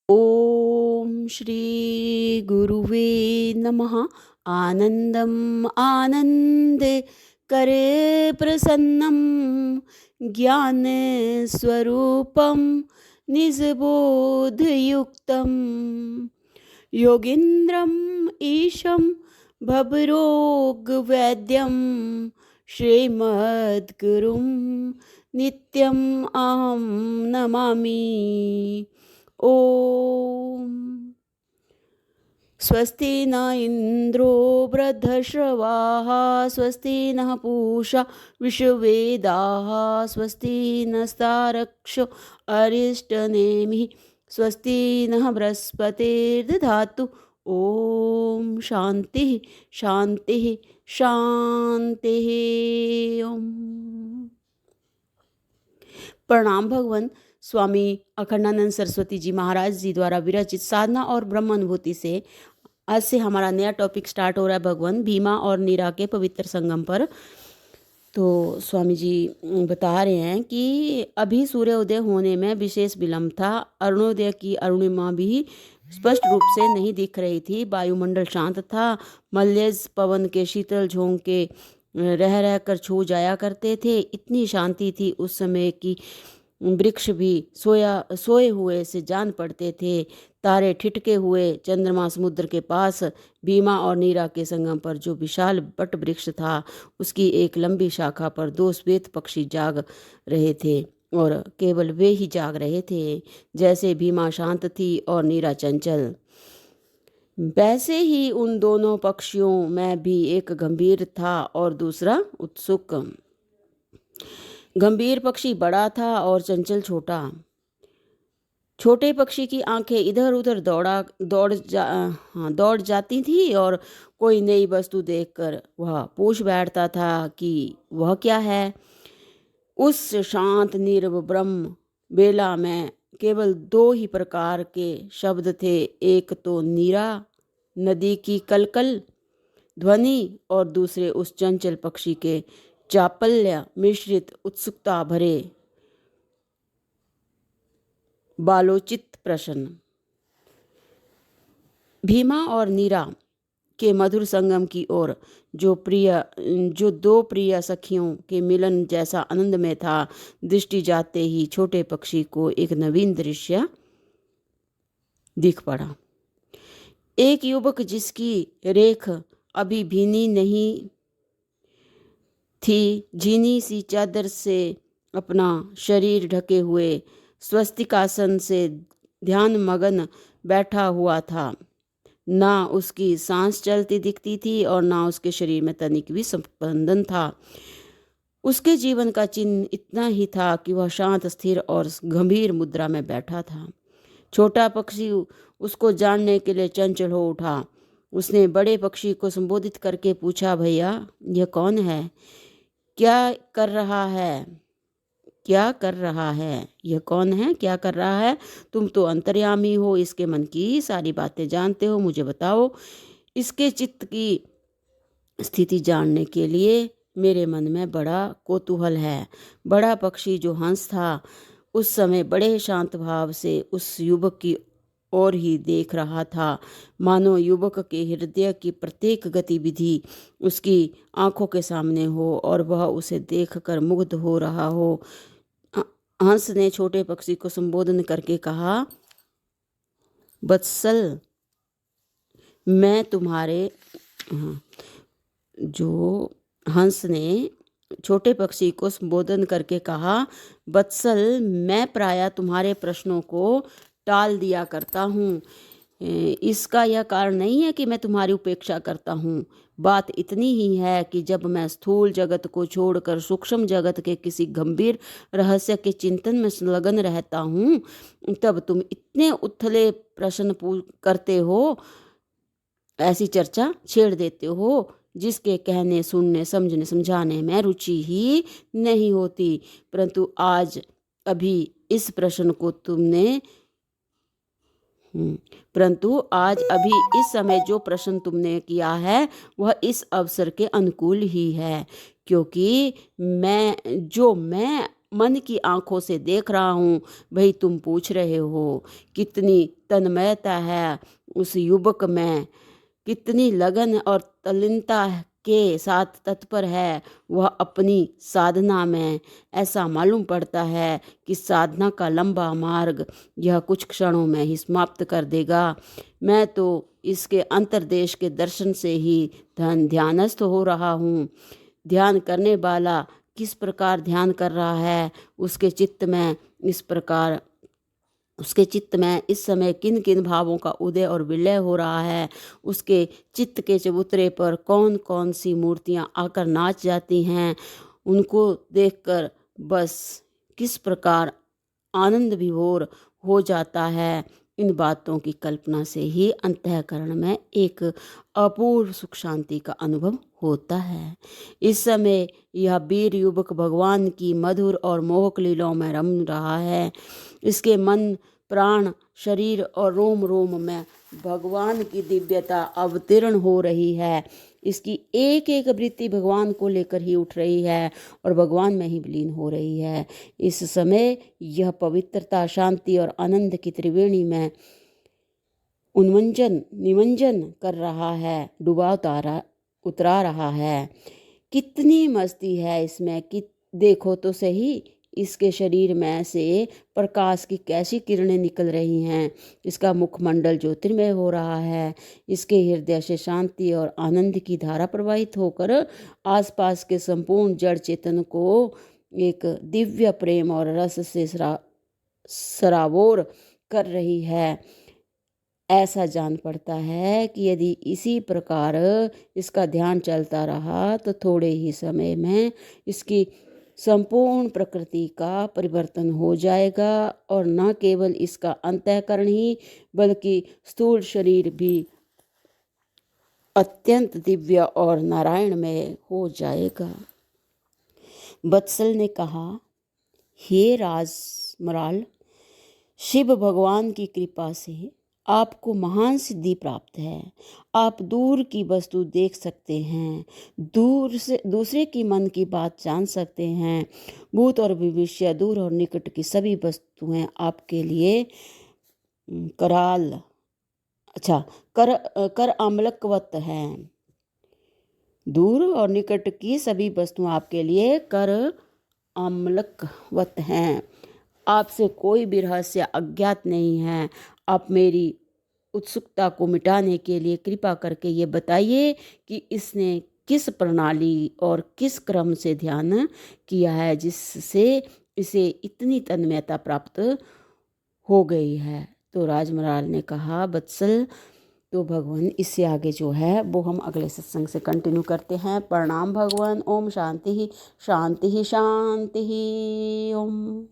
ओम श्री गुरुवे नमः। आनंदम आनंदे करे प्रसन्नम ज्ञान स्वरूपम निजबोधयुक्तम योगीन्द्रम ईशम भवरोगवैद्यम श्रीमद्गुरुं नित्यम अहं नमामि। ओम स्वस्ति न इंद्रो वृद्धश्रवाः स्वस्ति नः पूषा विश्ववेदाः स्वस्ति नस्तारक्षो अरिष्टनेमिः स्वस्ति नः बृहस्पतिर्दधातु। ओम शांति शांति शांति। ओम प्रणाम भगवान स्वामी अखंडानंद सरस्वती जी महाराज जी द्वारा विरचित साधना और ब्रह्म अनुभूति से आज से हमारा नया टॉपिक स्टार्ट हो रहा है भगवान भीमा और नीरा के पवित्र संगम पर। तो स्वामी जी बता रहे हैं कि अभी सूर्योदय होने में विशेष विलंब था। अरुणोदय की अरुणिमा भी स्पष्ट रूप से नहीं दिख रही थी। वायुमंडल शांत था। मलयज पवन के शीतल झोंके रह रह कर छू जाया करते थे। इतनी शांति थी उस समय की वृक्ष भी सोए हुए से जान पड़ते थे। तारे ठिठके हुए। चंद्रमा समुद्र के पास भीमा और नीरा के संगम पर जो विशाल बट वृक्ष था उसकी एक लंबी शाखा पर दो श्वेत पक्षी जाग रहे थे और केवल वे ही जाग रहे थे। जैसे भीमा शांत थी और नीरा चंचल, वैसे ही उन दोनों पक्षियों में भी एक गंभीर था और दूसरा उत्सुक। गंभीर पक्षी बड़ा था और चंचल छोटा। छोटे पक्षी की आंखें इधर उधर दौड़ जाती थी और कोई नई वस्तु देखकर वह पूछ बैठता था कि वह क्या है। उस शांत नीरव ब्रह्म बेला में केवल दो ही प्रकार के शब्द थे। एक तो नीरा नदी की कलकल ध्वनि और दूसरे उस चंचल पक्षी के चापल्य मिश्रित उत्सुकता भरे बालोचित प्रश्न। भीमा और नीरा के मधुर संगम की ओर जो दो प्रिय सखियों के मिलन जैसा आनंद में था, दृष्टि जाते ही छोटे पक्षी को एक नवीन दृश्य दिख पड़ा। एक युवक जिसकी रेख अभी भीनी नहीं थी, झीनी सी चादर से अपना शरीर ढके हुए स्वस्तिकासन से ध्यान मगन बैठा हुआ था। ना उसकी सांस चलती दिखती थी और ना उसके शरीर में तनिक भी स्पंदन था। उसके जीवन का चिन्ह इतना ही था कि वह शांत स्थिर और गंभीर मुद्रा में बैठा था। छोटा पक्षी उसको जानने के लिए चंचल हो उठा। उसने बड़े पक्षी को संबोधित करके पूछा, भैया यह कौन है? क्या कर रहा है? क्या कर रहा है? यह कौन है? क्या कर रहा है? तुम तो अंतर्यामी हो, इसके मन की सारी बातें जानते हो, मुझे बताओ। इसके चित्त की स्थिति जानने के लिए मेरे मन में बड़ा कौतूहल है। बड़ा पक्षी जो हंस था उस समय बड़े शांत भाव से उस युवक की और ही देख रहा था, मानो युवक के हृदय की प्रत्येक गतिविधि उसकी आंखों के सामने हो और वह उसे देखकर मुग्ध हो रहा हो। हंस ने छोटे पक्षी को संबोधन करके कहा, वत्सल मैं तुम्हारे जो हंस ने छोटे पक्षी को संबोधन करके कहा, वत्सल मैं प्रायः तुम्हारे प्रश्नों को टाल दिया करता हूँ। इसका यह कारण नहीं है कि मैं तुम्हारी उपेक्षा करता हूँ। बात इतनी ही है कि जब मैं स्थूल जगत को छोड़कर सूक्ष्म जगत के किसी गंभीर रहस्य के चिंतन में संलग्न रहता हूँ, तब तुम इतने उथले प्रश्न करते हो, ऐसी चर्चा छेड़ देते हो जिसके कहने सुनने समझने समझाने में रुचि ही नहीं होती। परंतु आज अभी इस समय जो प्रश्न तुमने किया है वह इस अवसर के अनुकूल ही है, क्योंकि मैं मन की आंखों से देख रहा हूँ। भाई तुम पूछ रहे हो कितनी तन्मयता है उस युवक में, कितनी लगन और तल्लीनता के साथ तत्पर है वह अपनी साधना में। ऐसा मालूम पड़ता है कि साधना का लंबा मार्ग यह कुछ क्षणों में ही समाप्त कर देगा। मैं तो इसके अंतर्देश के दर्शन से ही ध्यानस्थ हो रहा हूँ। ध्यान करने वाला किस प्रकार ध्यान कर रहा है, उसके चित्त में इस समय किन किन भावों का उदय और विलय हो रहा है, उसके चित्त के चबूतरे पर कौन कौन सी मूर्तियां आकर नाच जाती हैं, उनको देखकर बस किस प्रकार आनंद विभोर हो जाता है। इन बातों की कल्पना से ही अंतःकरण में एक अपूर्व सुख शांति का अनुभव होता है। इस समय यह वीर युवक भगवान की मधुर और मोहक लीलाओं में रम रहा है। इसके मन, प्राण, शरीर और रोम रोम में भगवान की दिव्यता अवतीर्ण हो रही है। इसकी एक एक वृत्ति भगवान को लेकर ही उठ रही है और भगवान में ही विलीन हो रही है। इस समय यह पवित्रता, शांति और आनंद की त्रिवेणी में निमंजन कर रहा है, उतरा रहा है। कितनी मस्ती है इसमें कि देखो तो सही, इसके शरीर में से प्रकाश की कैसी किरणें निकल रही हैं। इसका मुखमंडल ज्योतिर्मय हो रहा है। इसके हृदय से शांति और आनंद की धारा प्रवाहित होकर आसपास के संपूर्ण जड़ चेतन को एक दिव्य प्रेम और रस से सराबोर कर रही है। ऐसा जान पड़ता है कि यदि इसी प्रकार इसका ध्यान चलता रहा तो थोड़े ही समय में इसकी संपूर्ण प्रकृति का परिवर्तन हो जाएगा और न केवल इसका अंतःकरण ही बल्कि स्थूल शरीर भी अत्यंत दिव्य और नारायणमय हो जाएगा। वत्सल ने कहा, हे राजमराल, शिव भगवान की कृपा से आपको महान सिद्धि प्राप्त है। आप दूर की वस्तु देख सकते हैं, दूसरे की मन की बात जान सकते हैं। भूत और भविष्य, दूर और निकट की सभी वस्तुएं आपके लिए कर अमलकवत हैं। दूर और निकट की सभी वस्तुएं आपके लिए कर अमलकवत हैं। आपसे कोई भी रहस्य अज्ञात नहीं है। आप मेरी उत्सुकता को मिटाने के लिए कृपा करके ये बताइए कि इसने किस प्रणाली और किस क्रम से ध्यान किया है जिससे इसे इतनी तन्मयता प्राप्त हो गई है। तो राजमराल ने कहा, वत्सल, तो भगवान इससे आगे जो है वो हम अगले सत्संग से कंटिन्यू करते हैं। प्रणाम भगवान। ओम शांति ही शांति ही शांति ही। ओम।